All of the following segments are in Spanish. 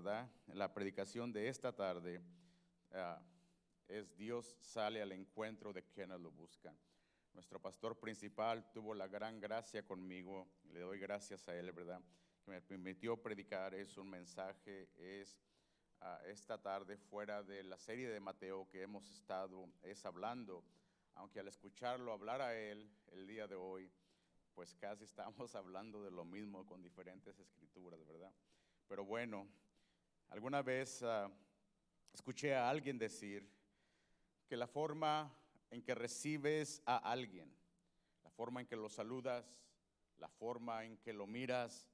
¿verdad? La predicación de esta tarde es Dios sale al encuentro de quienes lo buscan. Nuestro pastor principal tuvo la gran gracia conmigo, le doy gracias a él, ¿verdad? Que me permitió predicar, es un mensaje, esta tarde fuera de la serie de Mateo que hemos estado hablando, aunque al escucharlo hablar a él el día de hoy, pues casi estamos hablando de lo mismo con diferentes escrituras, ¿verdad? Pero bueno, alguna vez escuché a alguien decir que la forma en que recibes a alguien, la forma en que lo saludas, la forma en que lo miras,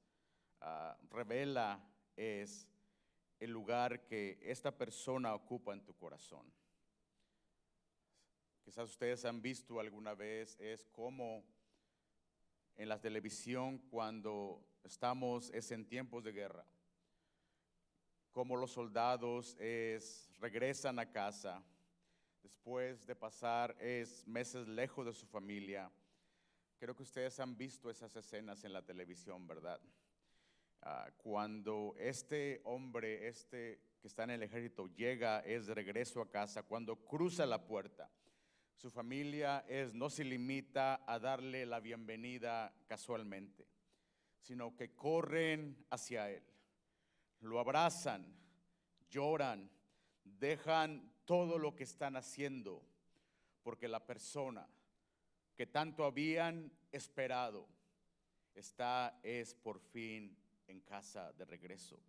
revela es el lugar que esta persona ocupa en tu corazón. Quizás ustedes han visto alguna vez, es como en la televisión cuando estamos en tiempos de guerra, como los soldados regresan a casa después de pasar meses lejos de su familia. Creo que ustedes han visto esas escenas en la televisión, ¿verdad? Cuando este hombre, que está en el ejército, llega, de regreso a casa, cuando cruza la puerta, su familia no se limita a darle la bienvenida casualmente, sino que corren hacia él, lo abrazan, lloran, dejan todo lo que están haciendo, porque la persona que tanto habían esperado es por fin en casa de regreso.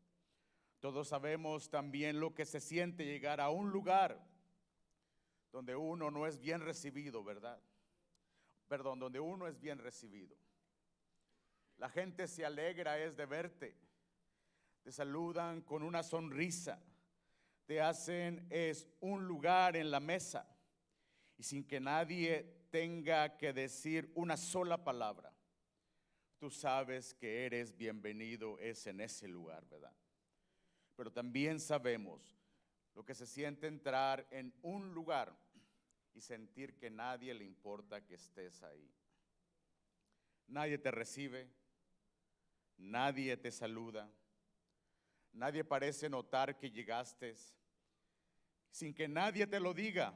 Todos sabemos también lo que se siente llegar a un lugar donde uno no es bien recibido, ¿verdad? Perdón, donde uno es bien recibido. La gente se alegra de verte, te saludan con una sonrisa, te hacen un lugar en la mesa y sin que nadie tenga que decir una sola palabra, tú sabes que eres bienvenido en ese lugar, ¿verdad? Pero también sabemos lo que se siente entrar en un lugar y sentir que nadie le importa que estés ahí. Nadie te recibe, nadie te saluda, nadie parece notar que llegaste. Sin que nadie te lo diga,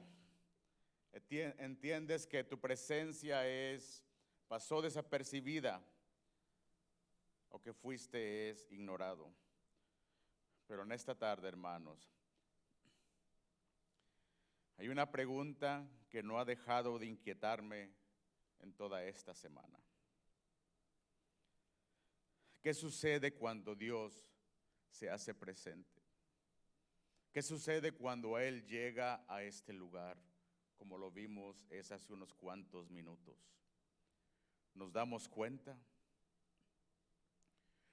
entiendes que tu presencia pasó desapercibida o que fuiste ignorado. Pero en esta tarde, hermanos, hay una pregunta que no ha dejado de inquietarme en toda esta semana. ¿Qué sucede cuando Dios se hace presente? ¿Qué sucede cuando Él llega a este lugar? Como lo vimos hace unos cuantos minutos. ¿Nos damos cuenta?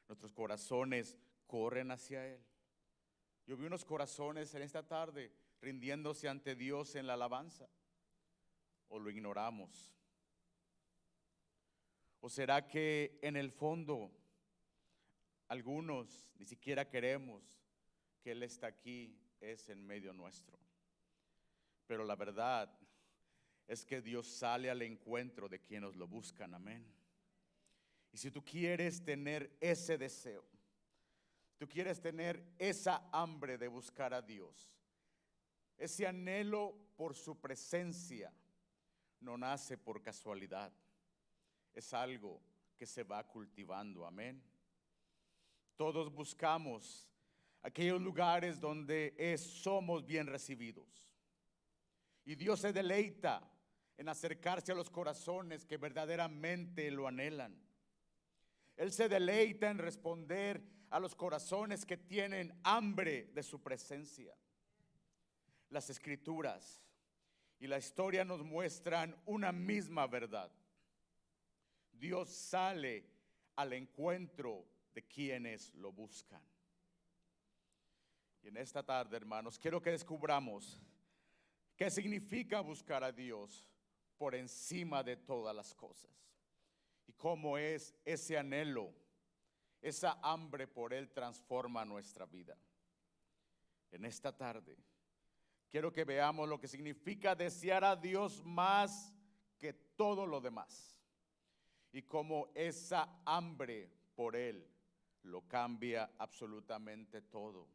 Nuestros corazones corren hacia Él. Yo vi unos corazones en esta tarde rindiéndose ante Dios en la alabanza. ¿O lo ignoramos? ¿O será que en el fondo algunos ni siquiera queremos que Él está aquí, en medio nuestro? Pero la verdad es que Dios sale al encuentro de quienes lo buscan, amén. Y si tú quieres tener ese deseo, tú quieres tener esa hambre de buscar a Dios, ese anhelo por su presencia, no nace por casualidad, es algo que se va cultivando, amén. Todos buscamos aquellos lugares donde somos bien recibidos. Y Dios se deleita en acercarse a los corazones que verdaderamente lo anhelan. Él se deleita en responder a los corazones que tienen hambre de su presencia. Las Escrituras y la historia nos muestran una misma verdad. Dios sale al encuentro de quienes lo buscan. Y en esta tarde, hermanos, quiero que descubramos qué significa buscar a Dios por encima de todas las cosas. Y cómo ese anhelo, esa hambre por Él transforma nuestra vida. En esta tarde, quiero que veamos lo que significa desear a Dios más que todo lo demás. Y cómo esa hambre por Él lo cambia absolutamente todo.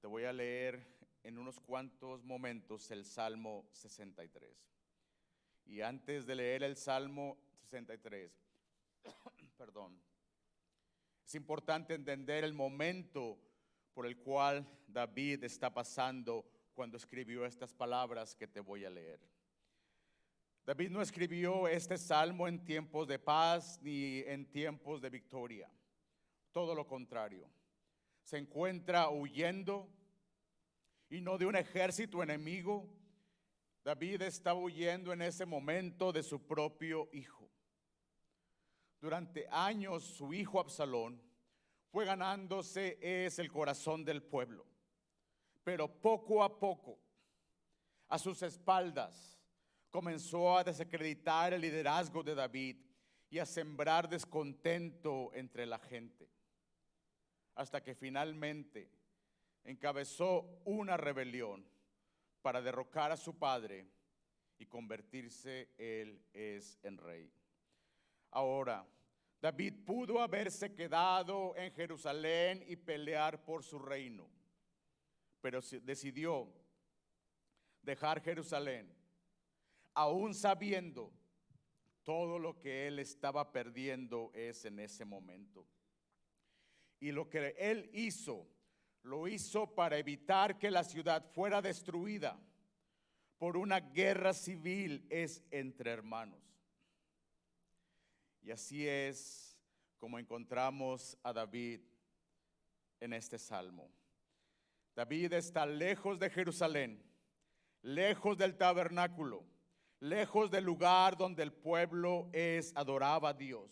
Te voy a leer en unos cuantos momentos el Salmo 63. Y antes de leer el Salmo 63, perdón, es importante entender el momento por el cual David está pasando cuando escribió estas palabras que te voy a leer. David no escribió este salmo en tiempos de paz ni en tiempos de victoria. Todo lo contrario. Se encuentra huyendo y no de un ejército enemigo. David está huyendo en ese momento de su propio hijo. Durante años su hijo Absalón fue ganándose el corazón del pueblo, pero poco a poco, a sus espaldas, comenzó a desacreditar el liderazgo de David y a sembrar descontento entre la gente, hasta que finalmente encabezó una rebelión para derrocar a su padre y convertirse él en rey. Ahora, David pudo haberse quedado en Jerusalén y pelear por su reino, pero decidió dejar Jerusalén, aún sabiendo todo lo que él estaba perdiendo en ese momento. Y lo que él hizo, lo hizo para evitar que la ciudad fuera destruida por una guerra civil entre hermanos. Y así es como encontramos a David en este salmo. David está lejos de Jerusalén, lejos del tabernáculo, lejos del lugar donde el pueblo adoraba a Dios.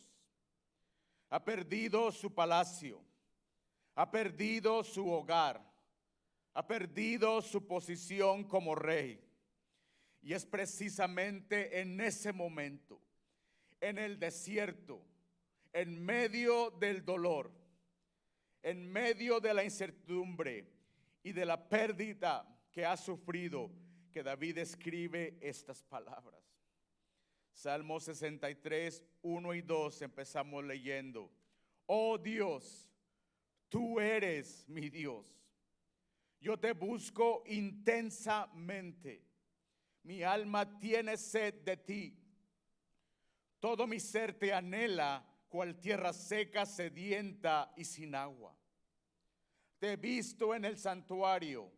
Ha perdido su palacio, ha perdido su hogar, ha perdido su posición como rey. Y es precisamente en ese momento, en el desierto, en medio del dolor, en medio de la incertidumbre y de la pérdida que ha sufrido, que David escribe estas palabras. Salmo 63, 1 y 2 empezamos leyendo: Oh Dios, tú eres mi Dios. Yo te busco intensamente. Mi alma tiene sed de ti. Todo mi ser te anhela, cual tierra seca, sedienta y sin agua. Te he visto en el santuario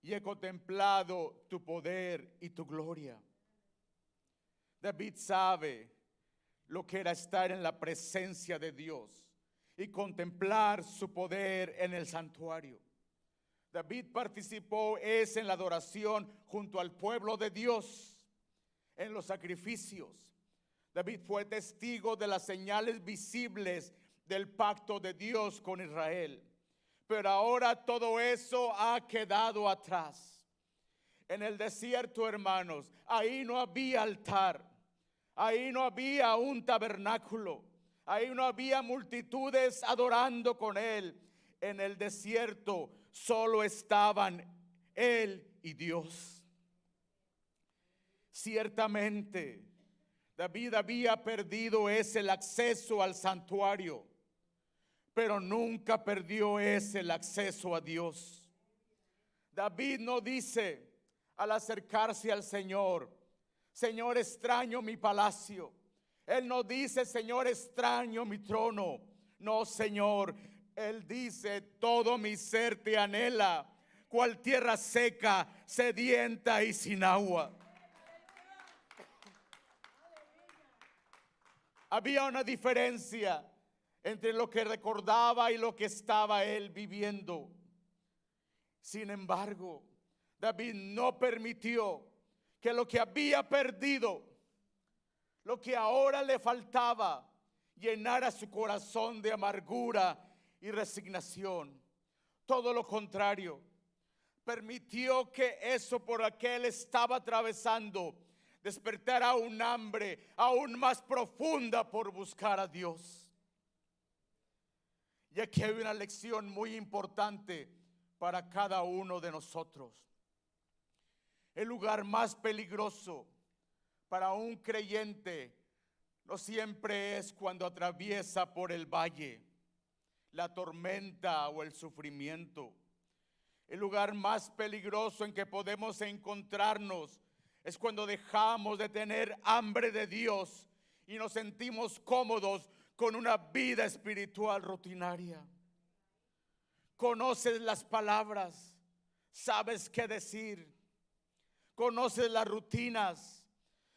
y he contemplado tu poder y tu gloria. David sabe lo que era estar en la presencia de Dios y contemplar su poder en el santuario. David participó en la adoración junto al pueblo de Dios, en los sacrificios. David fue testigo de las señales visibles del pacto de Dios con Israel. Pero ahora todo eso ha quedado atrás. En el desierto, hermanos, ahí no había altar, ahí no había un tabernáculo, ahí no había multitudes adorando con él. En el desierto solo estaban él y Dios. Ciertamente, David había perdido el acceso al santuario, pero nunca perdió el acceso a Dios. David no dice al acercarse al Señor: Señor, extraño mi palacio. Él no dice: Señor, extraño mi trono. No, Señor, él dice: todo mi ser te anhela, cual tierra seca, sedienta y sin agua. Había una diferencia entre lo que recordaba y lo que estaba él viviendo. Sin embargo, David no permitió que lo que había perdido, lo que ahora le faltaba, llenara su corazón de amargura y resignación. Todo lo contrario, permitió que eso por lo que él estaba atravesando despertara un hambre aún más profunda por buscar a Dios. Y aquí hay una lección muy importante para cada uno de nosotros. El lugar más peligroso para un creyente no siempre es cuando atraviesa por el valle, la tormenta o el sufrimiento. El lugar más peligroso en que podemos encontrarnos es cuando dejamos de tener hambre de Dios y nos sentimos cómodos con una vida espiritual rutinaria. Conoces las palabras, sabes qué decir, conoces las rutinas,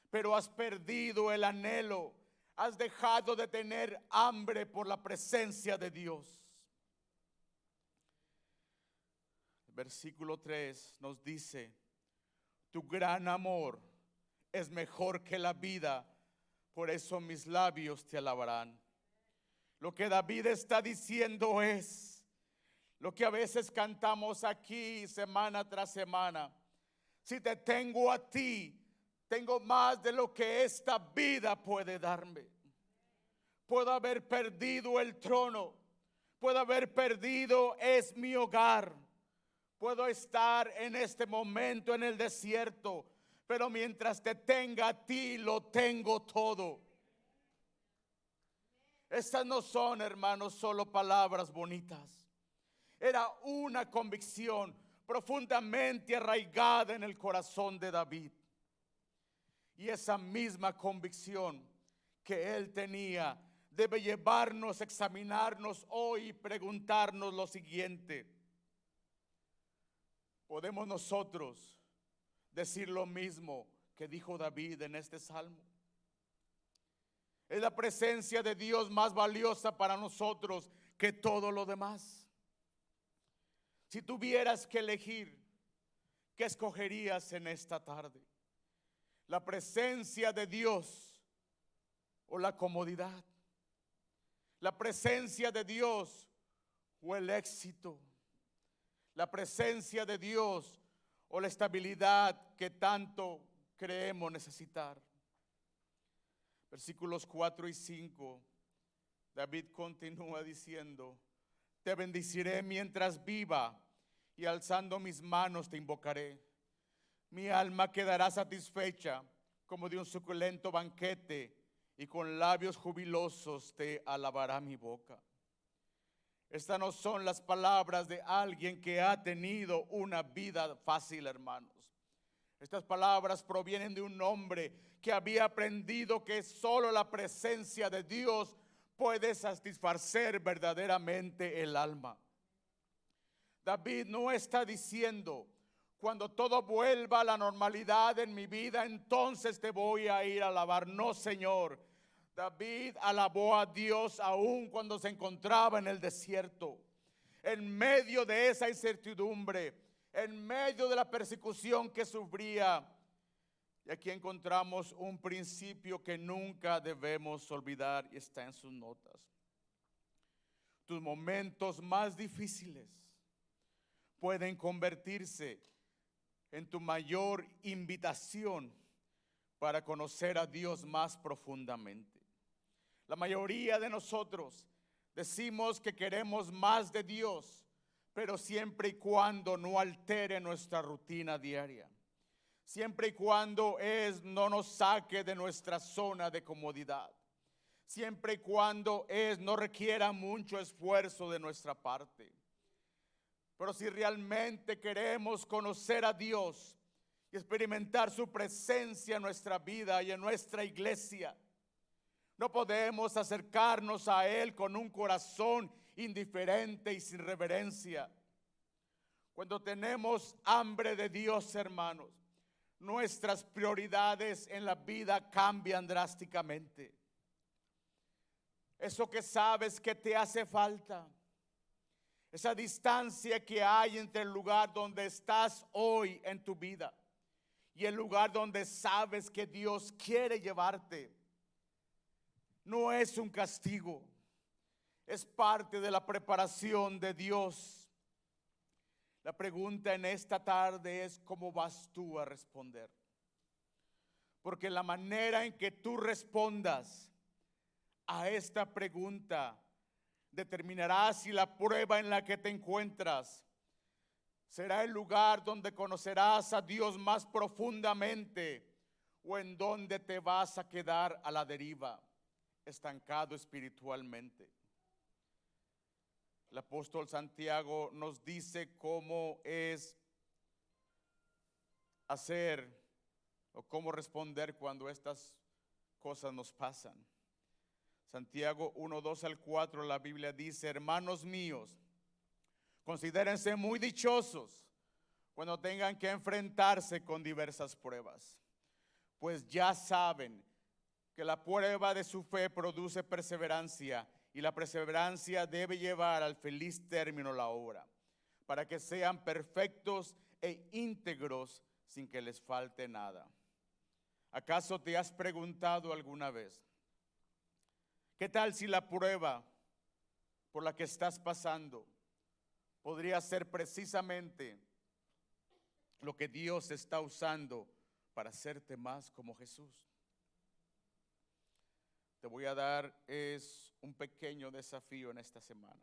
pero has perdido el anhelo, has dejado de tener hambre por la presencia de Dios. El versículo 3 nos dice: tu gran amor es mejor que la vida, por eso mis labios te alabarán. Lo que David está diciendo es lo que a veces cantamos aquí semana tras semana: si te tengo a ti, tengo más de lo que esta vida puede darme. Puedo haber perdido el trono, puedo haber perdido mi hogar, puedo estar en este momento en el desierto, pero mientras te tenga a ti, lo tengo todo. Estas no son, hermanos, solo palabras bonitas. Era una convicción profundamente arraigada en el corazón de David. Y esa misma convicción que él tenía debe llevarnos a examinarnos hoy y preguntarnos lo siguiente: ¿podemos nosotros decir lo mismo que dijo David en este salmo? ¿Es la presencia de Dios más valiosa para nosotros que todo lo demás? Si tuvieras que elegir, ¿qué escogerías en esta tarde? ¿La presencia de Dios o la comodidad? ¿La presencia de Dios o el éxito? ¿La presencia de Dios o la estabilidad que tanto creemos necesitar? Versículos 4 y 5, David continúa diciendo: te bendeciré mientras viva, y alzando mis manos te invocaré. Mi alma quedará satisfecha como de un suculento banquete, y con labios jubilosos te alabará mi boca. Estas no son las palabras de alguien que ha tenido una vida fácil, hermanos. Estas palabras provienen de un hombre que había aprendido que solo la presencia de Dios puede satisfacer verdaderamente el alma. David no está diciendo: cuando todo vuelva a la normalidad en mi vida, entonces te voy a ir a alabar. No, Señor. David alabó a Dios aún cuando se encontraba en el desierto, en medio de esa incertidumbre, en medio de la persecución que sufría. Y aquí encontramos un principio que nunca debemos olvidar y está en sus notas. Tus momentos más difíciles pueden convertirse en tu mayor invitación para conocer a Dios más profundamente. La mayoría de nosotros decimos que queremos más de Dios, pero siempre y cuando no altere nuestra rutina diaria. Siempre y cuando no nos saque de nuestra zona de comodidad. Siempre y cuando no requiera mucho esfuerzo de nuestra parte. Pero si realmente queremos conocer a Dios y experimentar su presencia en nuestra vida y en nuestra iglesia, no podemos acercarnos a Él con un corazón indiferente y sin reverencia. Cuando tenemos hambre de Dios, hermanos, nuestras prioridades en la vida cambian drásticamente. Eso que sabes que te hace falta, esa distancia que hay entre el lugar donde estás hoy en tu vida y el lugar donde sabes que Dios quiere llevarte, no es un castigo, es parte de la preparación de Dios. La pregunta en esta tarde es: ¿cómo vas tú a responder? Porque la manera en que tú respondas a esta pregunta determinará si la prueba en la que te encuentras será el lugar donde conocerás a Dios más profundamente o en donde te vas a quedar a la deriva, estancado espiritualmente. El apóstol Santiago nos dice cómo es hacer o cómo responder cuando estas cosas nos pasan. Santiago 1, 2 al 4, la Biblia dice: hermanos míos, considérense muy dichosos cuando tengan que enfrentarse con diversas pruebas, pues ya saben que la prueba de su fe produce perseverancia, y la perseverancia debe llevar al feliz término la obra, para que sean perfectos e íntegros sin que les falte nada. ¿Acaso te has preguntado alguna vez, qué tal si la prueba por la que estás pasando podría ser precisamente lo que Dios está usando para hacerte más como Jesús? Te voy a dar un pequeño desafío en esta semana.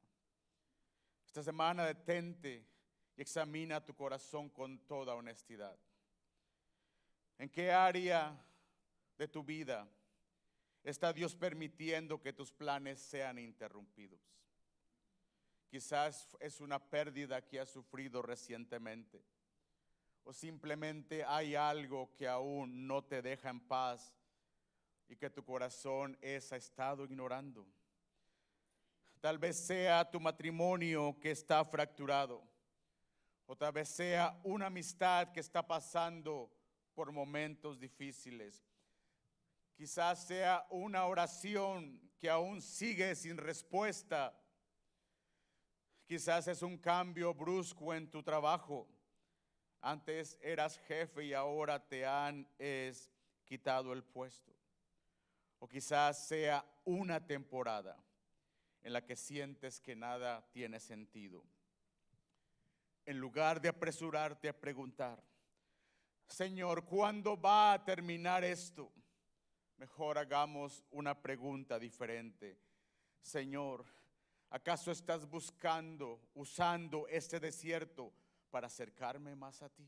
Esta semana detente y examina tu corazón con toda honestidad. ¿En qué área de tu vida está Dios permitiendo que tus planes sean interrumpidos? Quizás es una pérdida que has sufrido recientemente, o simplemente hay algo que aún no te deja en paz y que tu corazón ha estado ignorando. Tal vez sea tu matrimonio que está fracturado, o tal vez sea una amistad que está pasando por momentos difíciles. Quizás sea una oración que aún sigue sin respuesta. Quizás es un cambio brusco en tu trabajo. Antes eras jefe y ahora te han quitado el puesto. O quizás sea una temporada en la que sientes que nada tiene sentido. En lugar de apresurarte a preguntar, Señor, ¿cuándo va a terminar esto? Mejor hagamos una pregunta diferente. Señor, ¿acaso estás usando este desierto para acercarme más a ti?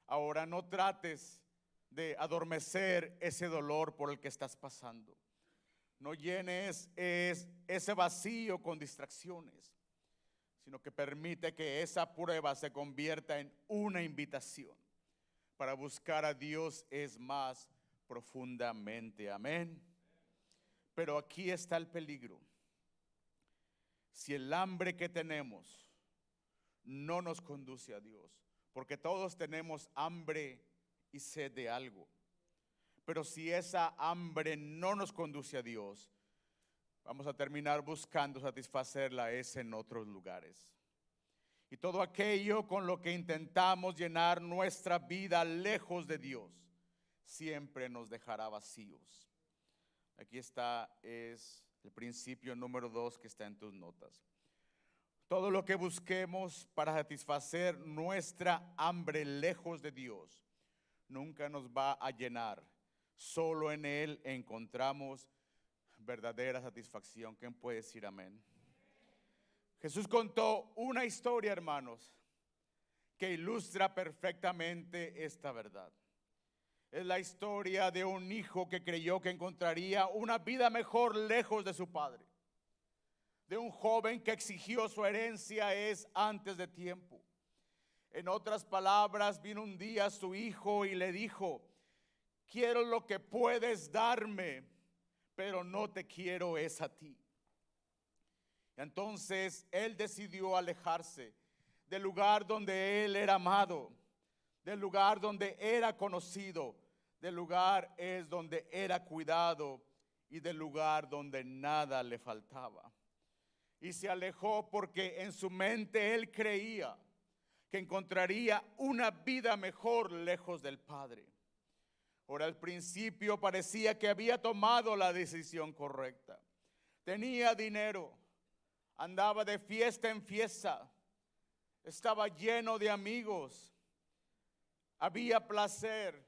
Ahora no trates de adormecer ese dolor por el que estás pasando. No llenes ese vacío con distracciones, sino que permite que esa prueba se convierta en una invitación para buscar a Dios más profundamente. Amén. Pero aquí está el peligro. Si el hambre que tenemos no nos conduce a Dios, porque todos tenemos hambre y sed de algo, pero si esa hambre no nos conduce a Dios, vamos a terminar buscando satisfacerla en otros lugares. Y todo aquello con lo que intentamos llenar nuestra vida lejos de Dios, siempre nos dejará vacíos. Aquí está, es el principio número 2 que está en tus notas. Todo lo que busquemos para satisfacer nuestra hambre lejos de Dios, nunca nos va a llenar. Solo en Él encontramos verdadera satisfacción. ¿Quién puede decir amén? Jesús contó una historia, hermanos, que ilustra perfectamente esta verdad. Es la historia de un hijo que creyó que encontraría una vida mejor lejos de su padre. De un joven que exigió su herencia antes de tiempo. En otras palabras, vino un día su hijo y le dijo: quiero lo que puedes darme, pero no te quiero a ti. Entonces él decidió alejarse del lugar donde él era amado, del lugar donde era conocido, del lugar donde era cuidado y del lugar donde nada le faltaba. Y se alejó porque en su mente él creía que encontraría una vida mejor lejos del Padre. Ahora, al principio parecía que había tomado la decisión correcta. Tenía dinero, andaba de fiesta en fiesta, estaba lleno de amigos, había placer,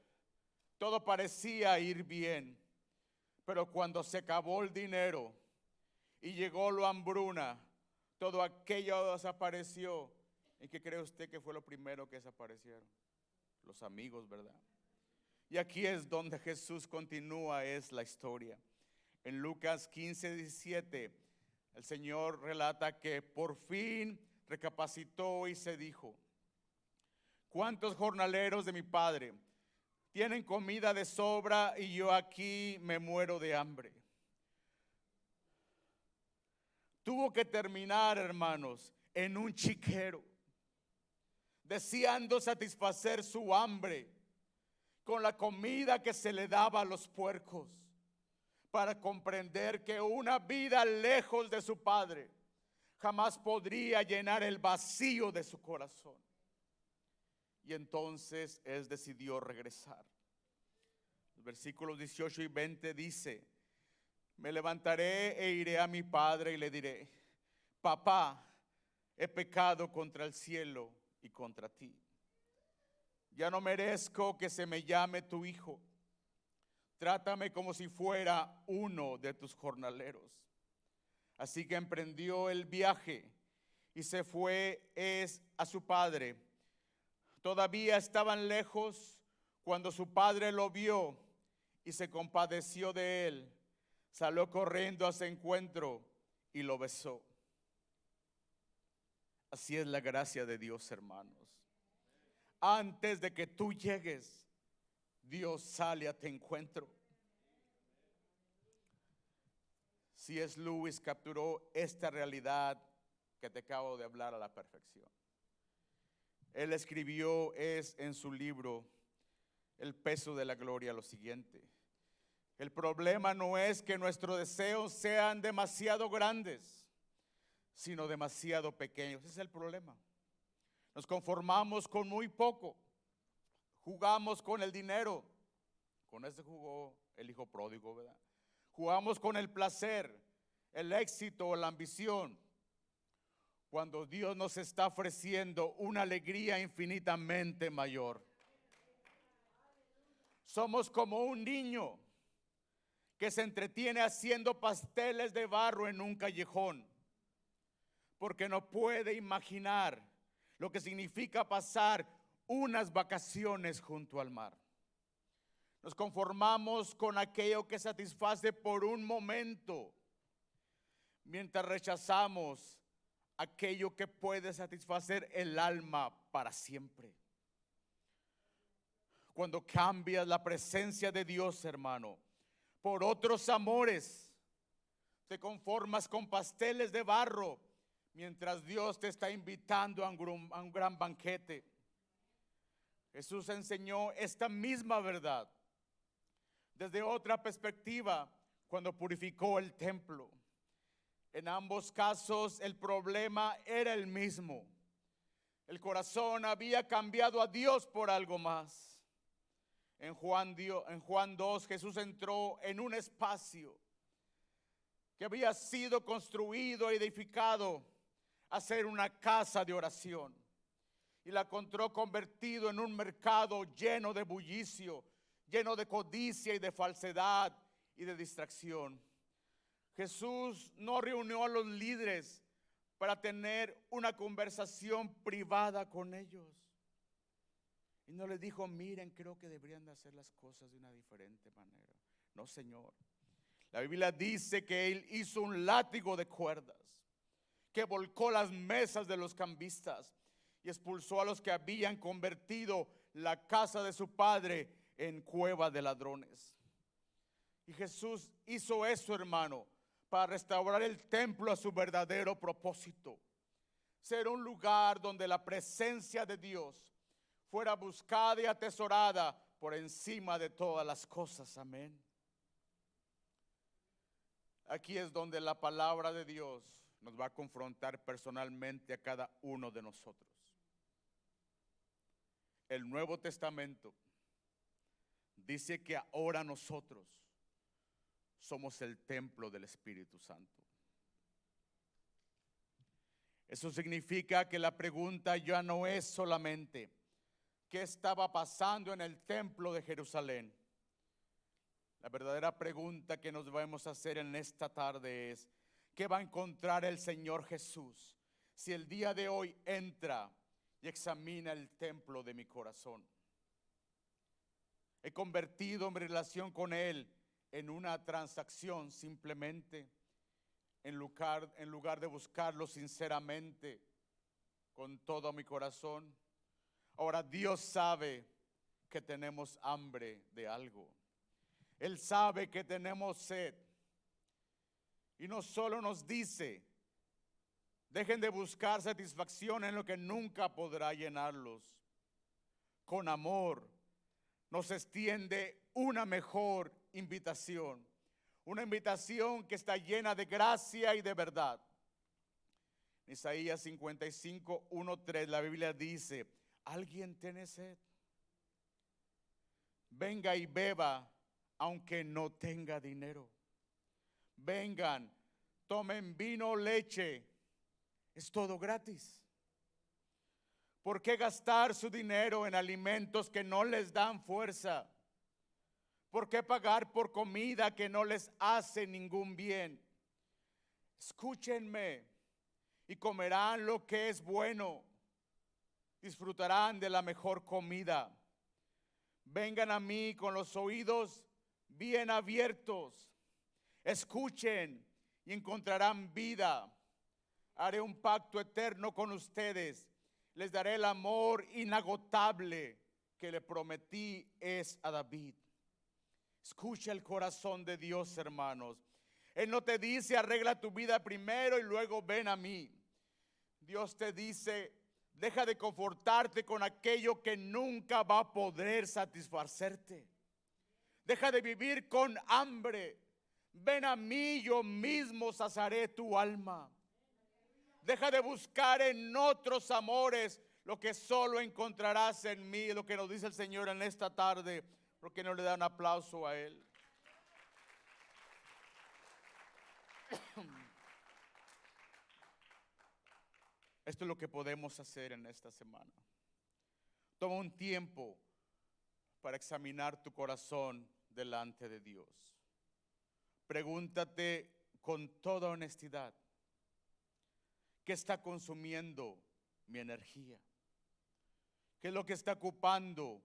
todo parecía ir bien. Pero cuando se acabó el dinero y llegó la hambruna, todo aquello desapareció. ¿Y qué cree usted que fue lo primero que desaparecieron? Los amigos, ¿verdad? Y aquí es donde Jesús continúa la historia. En Lucas 15, 17, el Señor relata que por fin recapacitó y se dijo: ¿cuántos jornaleros de mi padre tienen comida de sobra y yo aquí me muero de hambre? Tuvo que terminar, hermanos, en un chiquero, deseando satisfacer su hambre con la comida que se le daba a los puercos, para comprender que una vida lejos de su padre jamás podría llenar el vacío de su corazón. Y entonces él decidió regresar. Los versículos 18 y 20 dice: me levantaré e iré a mi padre y le diré: papá, he pecado contra el cielo y contra ti. Ya no merezco que se me llame tu hijo. Trátame como si fuera uno de tus jornaleros. Así que emprendió el viaje y se fue a su padre. Todavía estaban lejos cuando su padre lo vio y se compadeció de él. Salió corriendo a su encuentro y lo besó. Así es la gracia de Dios, hermanos. Antes de que tú llegues, Dios sale a tu encuentro. C.S. Lewis capturó esta realidad que te acabo de hablar a la perfección. Él escribió en su libro El peso de la gloria lo siguiente: el problema no es que nuestros deseos sean demasiado grandes, sino demasiado pequeños. Ese es el problema. Nos conformamos con muy poco. Jugamos con el dinero. Con ese jugó el hijo pródigo, ¿verdad? Jugamos con el placer, el éxito o la ambición, cuando Dios nos está ofreciendo una alegría infinitamente mayor. Somos como un niño que se entretiene haciendo pasteles de barro en un callejón, porque no puede imaginar lo que significa pasar unas vacaciones junto al mar. Nos conformamos con aquello que satisface por un momento, mientras rechazamos aquello que puede satisfacer el alma para siempre. Cuando cambias la presencia de Dios, hermano, por otros amores, te conformas con pasteles de barro, mientras Dios te está invitando a un gran banquete. Jesús enseñó esta misma verdad desde otra perspectiva cuando purificó el templo. En ambos casos el problema era el mismo. El corazón había cambiado a Dios por algo más. En Juan 2, Jesús entró en un espacio que había sido construido, edificado a ser una casa de oración, y la encontró convertido en un mercado lleno de bullicio, lleno de codicia y de falsedad y de distracción. Jesús no reunió a los líderes para tener una conversación privada con ellos. Y no les dijo: miren, creo que deberían de hacer las cosas de una diferente manera. No, Señor. La Biblia dice que Él hizo un látigo de cuerdas, que volcó las mesas de los cambistas y expulsó a los que habían convertido la casa de su padre en cueva de ladrones. Y Jesús hizo eso, hermano, para restaurar el templo a su verdadero propósito: ser un lugar donde la presencia de Dios fuera buscada y atesorada por encima de todas las cosas. Amén. Aquí es donde la palabra de Dios nos va a confrontar personalmente a cada uno de nosotros. El Nuevo Testamento dice que ahora nosotros somos el templo del Espíritu Santo. Eso significa que la pregunta ya no es solamente ¿qué estaba pasando en el templo de Jerusalén? La verdadera pregunta que nos vamos a hacer en esta tarde es: ¿qué va a encontrar el Señor Jesús si el día de hoy entra y examina el templo de mi corazón? He convertido mi relación con Él en una transacción simplemente, en lugar de buscarlo sinceramente con todo mi corazón. Ahora Dios sabe que tenemos hambre de algo. Él sabe que tenemos sed. Y no solo nos dice, dejen de buscar satisfacción en lo que nunca podrá llenarlos. Con amor nos extiende una mejor invitación. Una invitación que está llena de gracia y de verdad. En Isaías 55, 1, 3, la Biblia dice, ¿alguien tiene sed? Venga y beba, aunque no tenga dinero. Vengan, tomen vino o leche, es todo gratis. ¿Por qué gastar su dinero en alimentos que no les dan fuerza? ¿Por qué pagar por comida que no les hace ningún bien? Escúchenme y comerán lo que es bueno. Disfrutarán de la mejor comida. Vengan a mí con los oídos bien abiertos. Escuchen y encontrarán vida. Haré un pacto eterno con ustedes. Les daré el amor inagotable que le prometí es a David. Escucha el corazón de Dios, hermanos. Él no te dice arregla tu vida primero y luego ven a mí. Dios te dice deja de confortarte con aquello que nunca va a poder satisfacerte. Deja de vivir con hambre. Ven a mí, yo mismo saciaré tu alma. Deja de buscar en otros amores lo que solo encontrarás en mí, lo que nos dice el Señor en esta tarde. ¿Por qué no le da un aplauso a Él? Esto es lo que podemos hacer en esta semana. Toma un tiempo para examinar tu corazón delante de Dios. Pregúntate con toda honestidad, ¿qué está consumiendo mi energía? ¿Qué es lo que está ocupando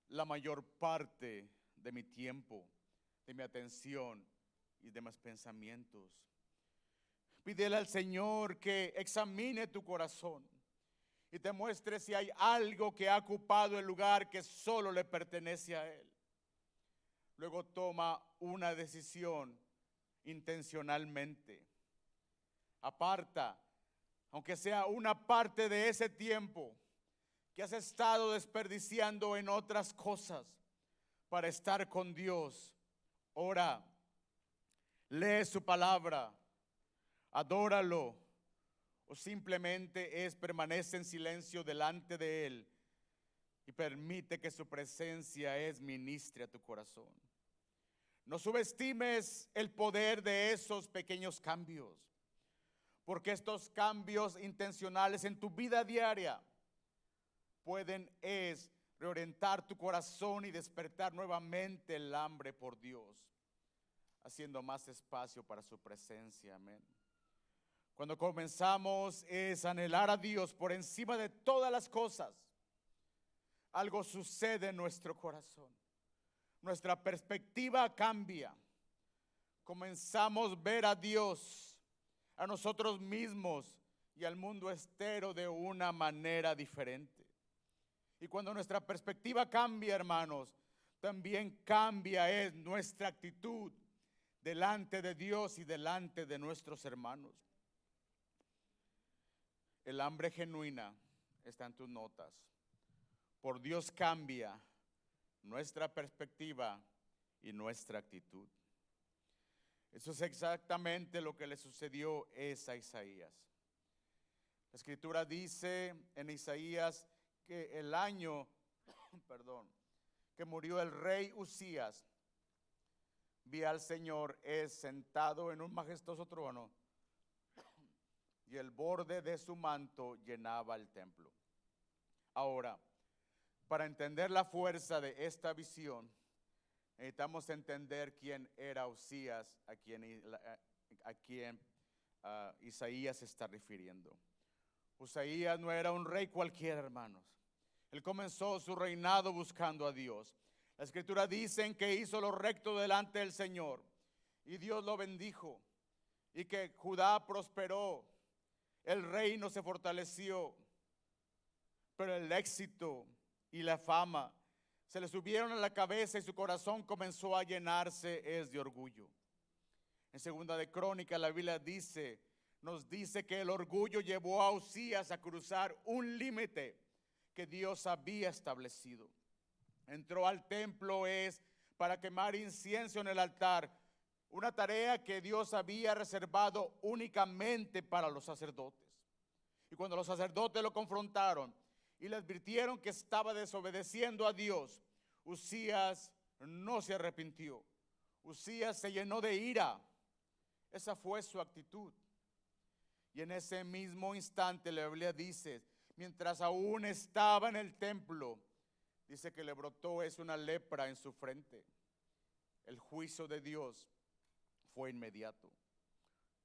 la mayor parte de mi tiempo, de mi atención y de mis pensamientos? Pídele al Señor que examine tu corazón y te muestre si hay algo que ha ocupado el lugar que solo le pertenece a Él. Luego toma una decisión intencionalmente. Aparta, aunque sea una parte de ese tiempo que has estado desperdiciando en otras cosas para estar con Dios. Ora, lee su palabra, adóralo, o simplemente permanece en silencio delante de Él y permite que su presencia ministre a tu corazón. No subestimes el poder de esos pequeños cambios, porque estos cambios intencionales en tu vida diaria pueden reorientar tu corazón y despertar nuevamente el hambre por Dios, haciendo más espacio para su presencia. Amén. Cuando comenzamos a anhelar a Dios por encima de todas las cosas, algo sucede en nuestro corazón. Nuestra perspectiva cambia. Comenzamos a ver a Dios, a nosotros mismos y al mundo entero de una manera diferente. Y cuando nuestra perspectiva cambia, hermanos, también cambia nuestra actitud delante de Dios y delante de nuestros hermanos. El hambre genuina está en tus notas. Por Dios cambia nuestra perspectiva y nuestra actitud. Eso es exactamente lo que le sucedió a Isaías. La Escritura dice en Isaías que el año, que murió el rey Usías, vi al Señor sentado en un majestuoso trono y el borde de su manto llenaba el templo. Ahora, para entender la fuerza de esta visión, necesitamos entender quién era Usías, a quien Isaías se está refiriendo. Usías no era un rey cualquiera, hermanos. Él comenzó su reinado buscando a Dios. La Escritura dice que hizo lo recto delante del Señor y Dios lo bendijo. y que Judá prosperó, el reino se fortaleció, pero el éxito y la fama se le subieron a la cabeza y su corazón comenzó a llenarse de orgullo. En Segunda de Crónicas la Biblia nos dice que el orgullo llevó a Uzías a cruzar un límite que Dios había establecido. Entró al templo para quemar incienso en el altar, una tarea que Dios había reservado únicamente para los sacerdotes. Y cuando los sacerdotes lo confrontaron y le advirtieron que estaba desobedeciendo a Dios, Uzías no se arrepintió. Uzías se llenó de ira. Esa fue su actitud. Y en ese mismo instante la Biblia dice, mientras aún estaba en el templo, dice que le brotó una lepra en su frente. El juicio de Dios fue inmediato.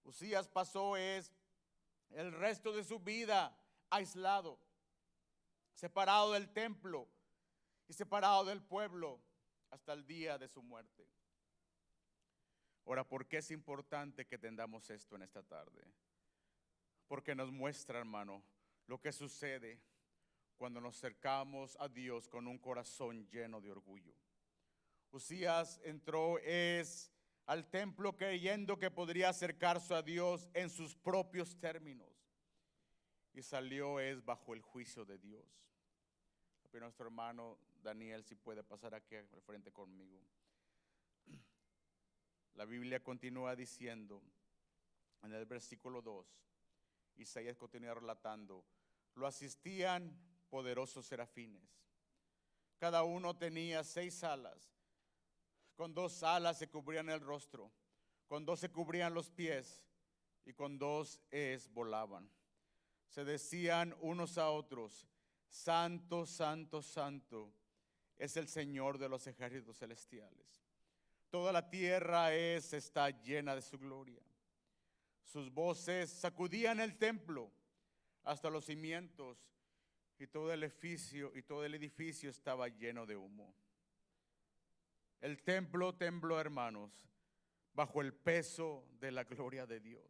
Uzías pasó el resto de su vida aislado, separado del templo y separado del pueblo hasta el día de su muerte. Ahora, ¿por qué es importante que entendamos esto en esta tarde? Porque nos muestra, hermano, lo que sucede cuando nos acercamos a Dios con un corazón lleno de orgullo. Uzías entró al templo creyendo que podría acercarse a Dios en sus propios términos y salió bajo el juicio de Dios. Pero nuestro hermano Daniel, si puede pasar aquí al frente conmigo. La Biblia continúa diciendo en el versículo 2, Isaías continúa relatando, lo asistían poderosos serafines. Cada uno tenía 6 alas. Con 2 alas se cubrían el rostro, con 2 se cubrían los pies y con 2 volaban. Se decían unos a otros, Santo, Santo, Santo es el Señor de los ejércitos celestiales. Toda la tierra está llena de su gloria. Sus voces sacudían el templo hasta los cimientos y todo el edificio estaba lleno de humo. El templo tembló, hermanos, bajo el peso de la gloria de Dios.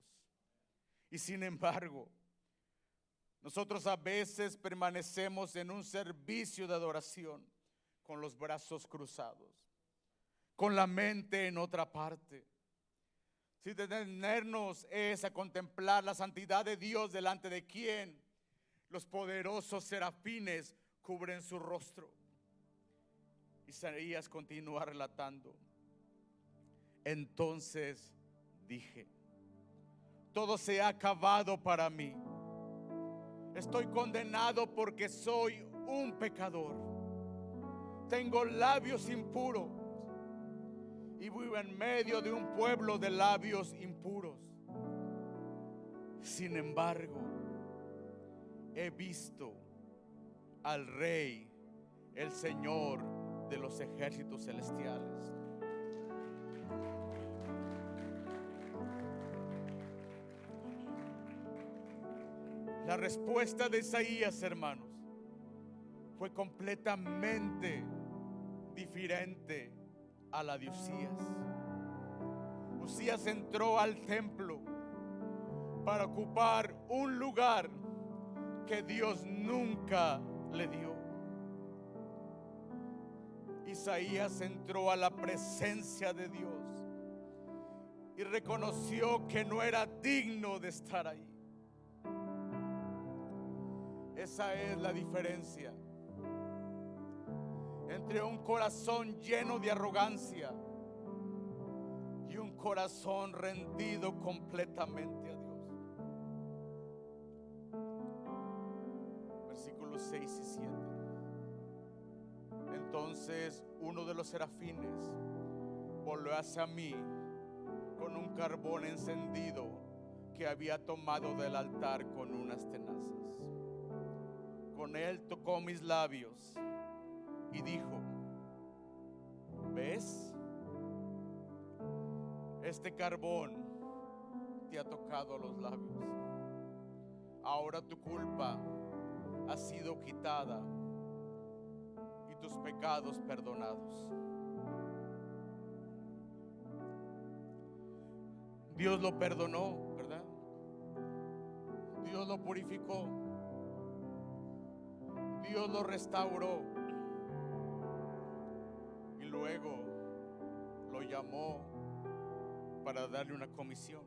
Y sin embargo, nosotros a veces permanecemos en un servicio de adoración con los brazos cruzados, con la mente en otra parte, sin detenernos a contemplar la santidad de Dios delante de quien los poderosos serafines cubren su rostro. Isaías continúa relatando, entonces dije, todo se ha acabado para mí. Estoy condenado porque soy un pecador. Tengo labios impuros y vivo en medio de un pueblo de labios impuros. Sin embargo, he visto al Rey, el Señor de los ejércitos celestiales. La respuesta de Isaías, hermanos, fue completamente diferente a la de Uzías. Uzías entró al templo para ocupar un lugar que Dios nunca le dio. Isaías entró a la presencia de Dios y reconoció que no era digno de estar ahí. Esa es la diferencia entre un corazón lleno de arrogancia y un corazón rendido completamente a Dios. Versículos 6 y 7. Entonces uno de los serafines volvió hacia mí con un carbón encendido que había tomado del altar con unas tenazas. Con él tocó mis labios y dijo, ¿ves? Este carbón te ha tocado los labios. Ahora tu culpa ha sido quitada y tus pecados perdonados. Dios lo perdonó, ¿verdad? Dios lo purificó. Dios lo restauró. Y luego lo llamó para darle una comisión.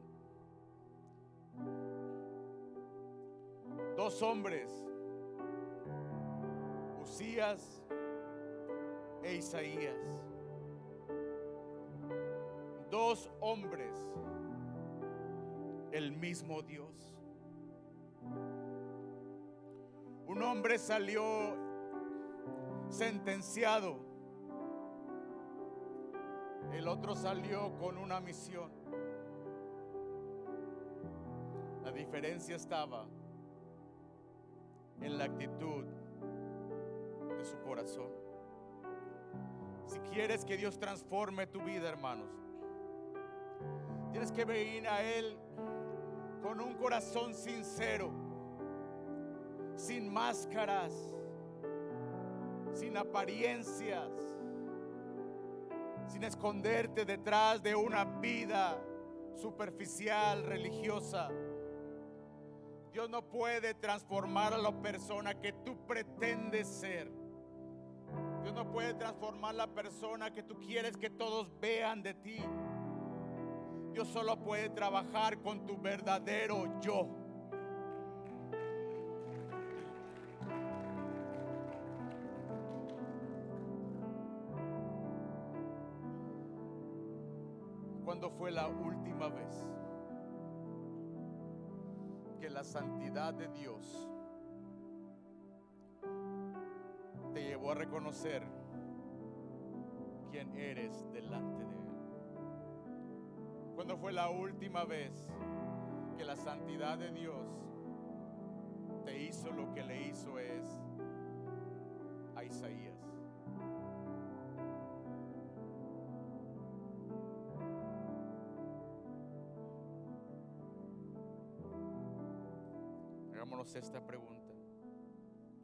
Dos hombres, Uzías e Isaías. Dos hombres, el mismo Dios. Un hombre salió sentenciado, el otro salió con una misión. La diferencia estaba en la actitud de su corazón. Si quieres que Dios transforme tu vida, hermanos, tienes que venir a Él con un corazón sincero, sin máscaras, sin apariencias, sin esconderte detrás de una vida superficial, religiosa. Dios no puede transformar a la persona que tú pretendes ser. Dios no puede transformar la persona que tú quieres que todos vean de ti. Dios solo puede trabajar con tu verdadero yo. ¿Cuándo fue la última vez que la santidad de Dios te llevó a reconocer quién eres delante de Él? ¿Cuándo fue la última vez que la santidad de Dios te hizo lo que le hizo a Isaías? Hagámonos esta pregunta.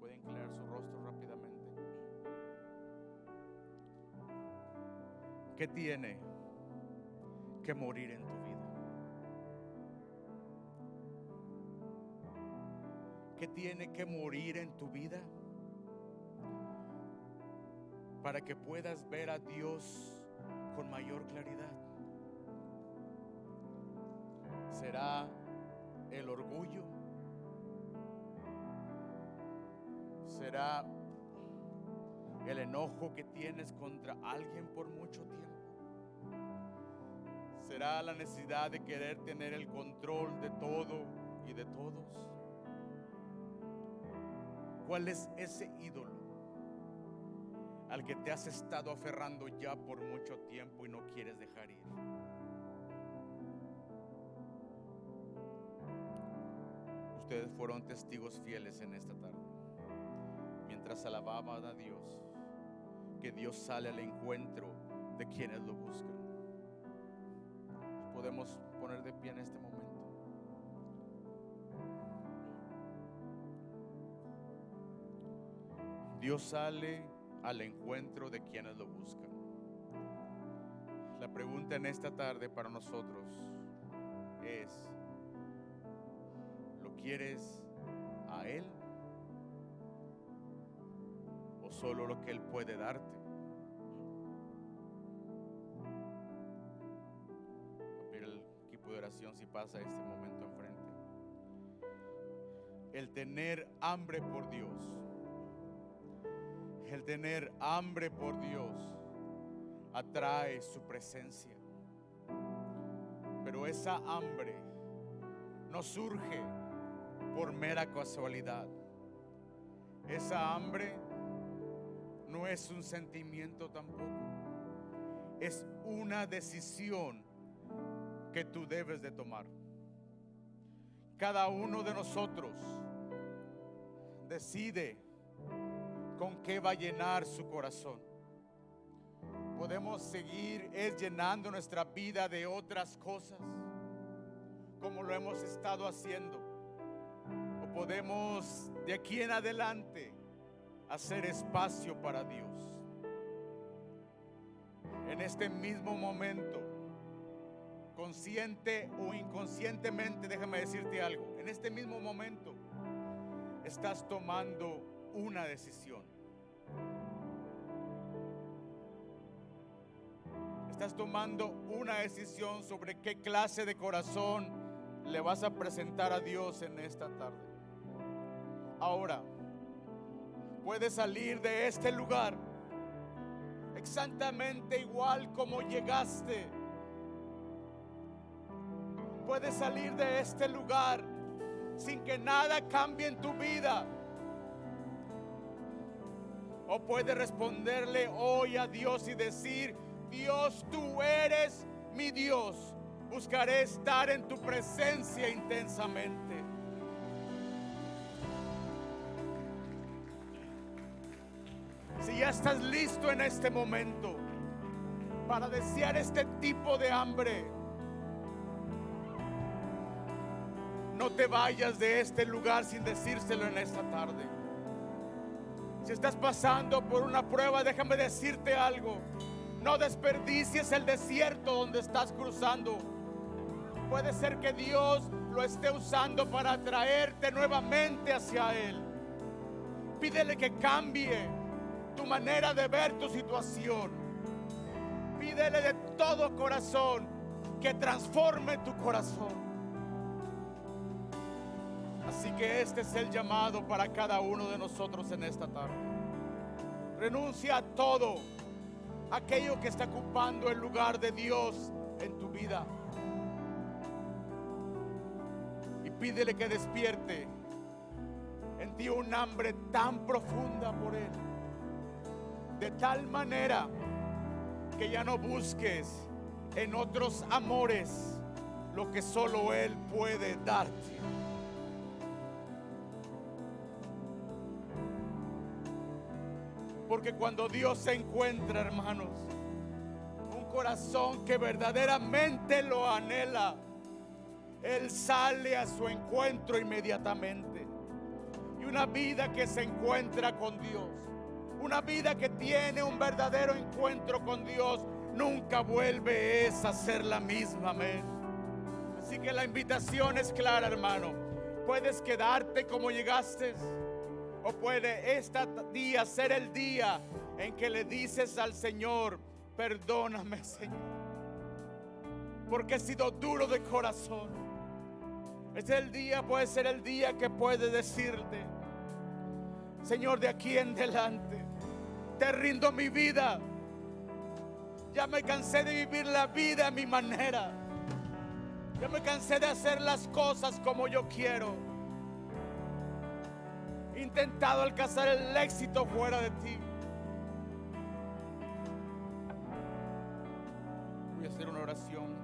Pueden inclinar su rostro rápidamente. ¿Qué tiene que morir en tu vida? ¿Qué tiene que morir en tu vida para que puedas ver a Dios con mayor claridad? ¿Será el orgullo? ¿Será el enojo que tienes contra alguien por mucho tiempo? ¿Será la necesidad de querer tener el control de todo y de todos? ¿Cuál es ese ídolo al que te has estado aferrando ya por mucho tiempo y no quieres dejar ir? Ustedes fueron testigos fieles en esta tarde, mientras alababan a Dios, que Dios sale al encuentro de quienes lo buscan. Podemos poner de pie en este momento. Dios sale al encuentro de quienes lo buscan. La pregunta en esta tarde para nosotros es: ¿lo quieres a Él o solo lo que Él puede darte? El equipo de oración, si pasa este momento enfrente. El tener hambre por Dios, el tener hambre por Dios atrae su presencia. Pero esa hambre no surge por mera casualidad. Esa hambre no es un sentimiento tampoco. Es una decisión que tú debes de tomar. Cada uno de nosotros decide con qué va a llenar su corazón. Podemos seguir llenando nuestra vida de otras cosas, como lo hemos estado haciendo, o podemos de aquí en adelante hacer espacio para Dios. En este mismo momento, consciente o inconscientemente, déjame decirte algo. En este mismo momento estás tomando una decisión. Estás tomando una decisión sobre qué clase de corazón le vas a presentar a Dios en esta tarde. Ahora, puedes salir de este lugar exactamente igual como llegaste. Puedes salir de este lugar sin que nada cambie en tu vida. O puedes responderle hoy a Dios y decir: Dios, tú eres mi Dios. Buscaré estar en tu presencia intensamente. Si ya estás listo en este momento para desear este tipo de hambre, no te vayas de este lugar sin decírselo en esta tarde. Si estás pasando por una prueba, déjame decirte algo. No desperdicies el desierto donde estás cruzando. Puede ser que Dios lo esté usando para atraerte nuevamente hacia Él. Pídele que cambie tu manera de ver tu situación. Pídele de todo corazón que transforme tu corazón. Así que este es el llamado para cada uno de nosotros en esta tarde. Renuncia a todo aquello que está ocupando el lugar de Dios en tu vida. Y pídele que despierte en ti un hambre tan profunda por Él. De tal manera que ya no busques en otros amores lo que solo Él puede darte. Porque cuando Dios se encuentra, hermanos, un corazón que verdaderamente lo anhela, Él sale a su encuentro inmediatamente. Y una vida que se encuentra con Dios, una vida que tiene un verdadero encuentro con Dios, nunca vuelve a ser la misma. Amén. Así que la invitación es clara, hermano. Puedes quedarte como llegaste, o puede este día ser el día en que le dices al Señor: perdóname, Señor, porque he sido duro de corazón. Este es el día, puede ser el día que puedes decirte: Señor, de aquí en adelante te rindo mi vida. Ya me cansé de vivir la vida a mi manera. Ya me cansé de hacer las cosas como yo quiero. He intentado alcanzar el éxito fuera de ti. Voy a hacer una oración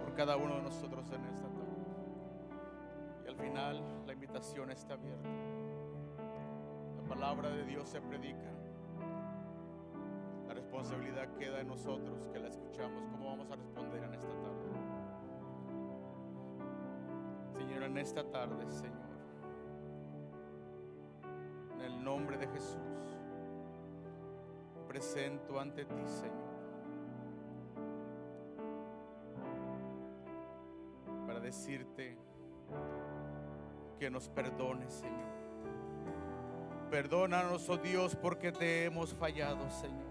por cada uno de nosotros en esta tarde. Y al final la invitación está abierta. La palabra de Dios se predica. La responsabilidad queda en nosotros que la escuchamos. ¿Cómo vamos a responder en esta tarde? Señor, en esta tarde, Señor, en el nombre de Jesús, presento ante ti, Señor, para decirte que nos perdones, Señor. Perdónanos, oh Dios, porque te hemos fallado, Señor.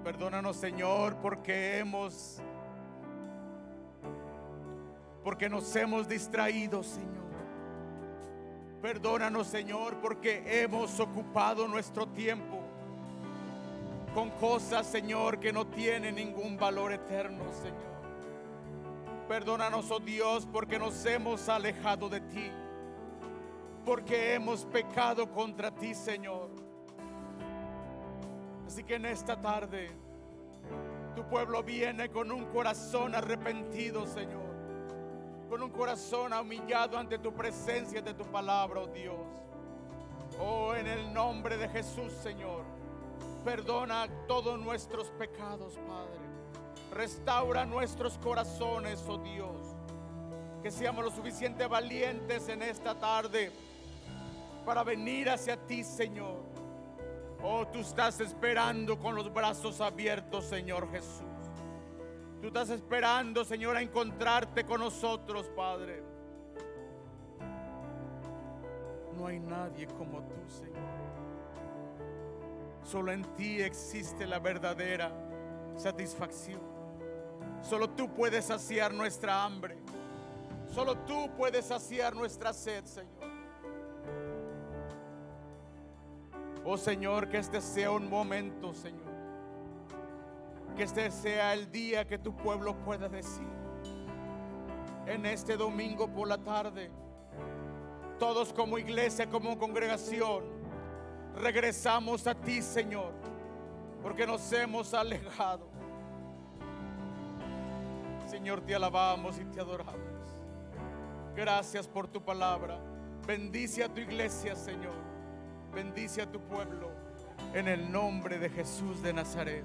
Perdónanos, Señor, porque nos hemos distraído, Señor. Perdónanos, Señor, porque hemos ocupado nuestro tiempo con cosas, Señor, que no tienen ningún valor eterno, Señor. Perdónanos, oh Dios, porque nos hemos alejado de ti, porque hemos pecado contra ti, Señor. Así que en esta tarde tu pueblo viene con un corazón arrepentido, Señor, con un corazón humillado ante tu presencia, ante tu palabra, oh Dios. Oh, en el nombre de Jesús, Señor, perdona todos nuestros pecados, Padre. Restaura nuestros corazones, oh Dios. Que seamos lo suficiente valientes en esta tarde para venir hacia ti, Señor. Oh, tú estás esperando con los brazos abiertos, Señor Jesús. Tú estás esperando, Señor, a encontrarte con nosotros, Padre. No hay nadie como tú, Señor. Solo en ti existe la verdadera satisfacción. Solo tú puedes saciar nuestra hambre. Solo tú puedes saciar nuestra sed, Señor. Oh Señor, que este sea un momento, Señor. Que este sea el día que tu pueblo pueda decir: en este domingo por la tarde, todos como iglesia, como congregación, regresamos a ti, Señor, porque nos hemos alejado. Señor, te alabamos y te adoramos. Gracias por tu palabra. Bendice a tu iglesia, Señor. Bendice a tu pueblo, en el nombre de Jesús de Nazaret.